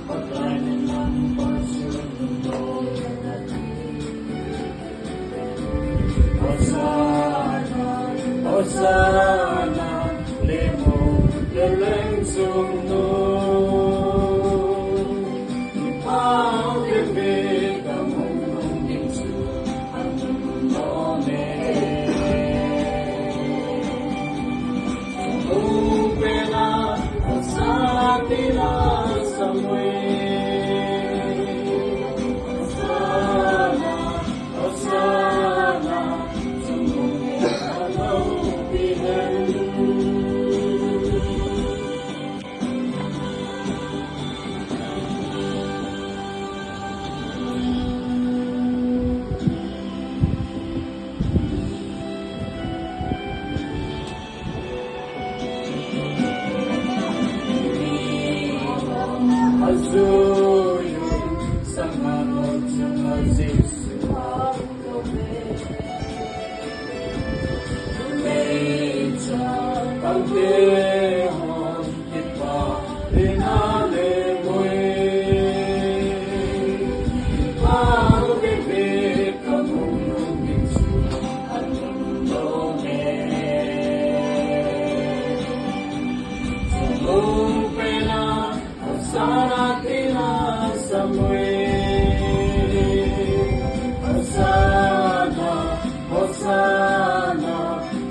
pagkain ng pagsundo natin. Hosana, limo, leleng sumno. Ipao bibig ang mundong ginsu, ang nome. Upela, hosana, tila, samwe. Hosana, hosana, sumungin alaw bilang. Azuyun sa manod sa mazisu Mecha pagdehon kita rinalemoy Ipao bibig kamulong bitsu at mundome Sumupena Hosana tila samwe. Hosana, Hosana,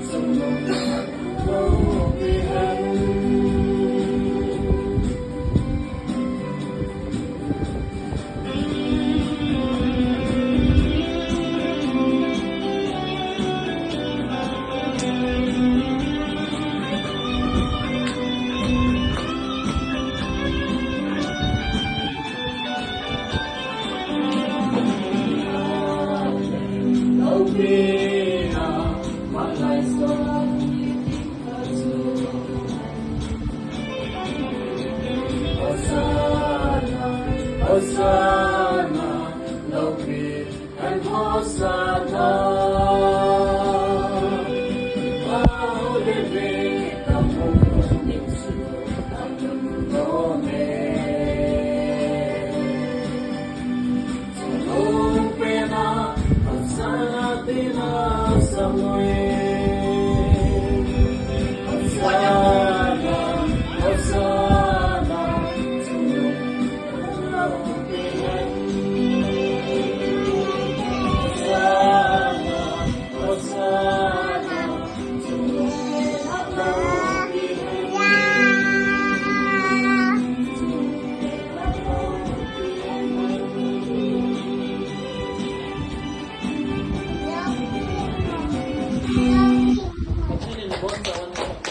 sumulong lupihan. Pina, malay sa Hosana, Hosana, Lopi and Hosana.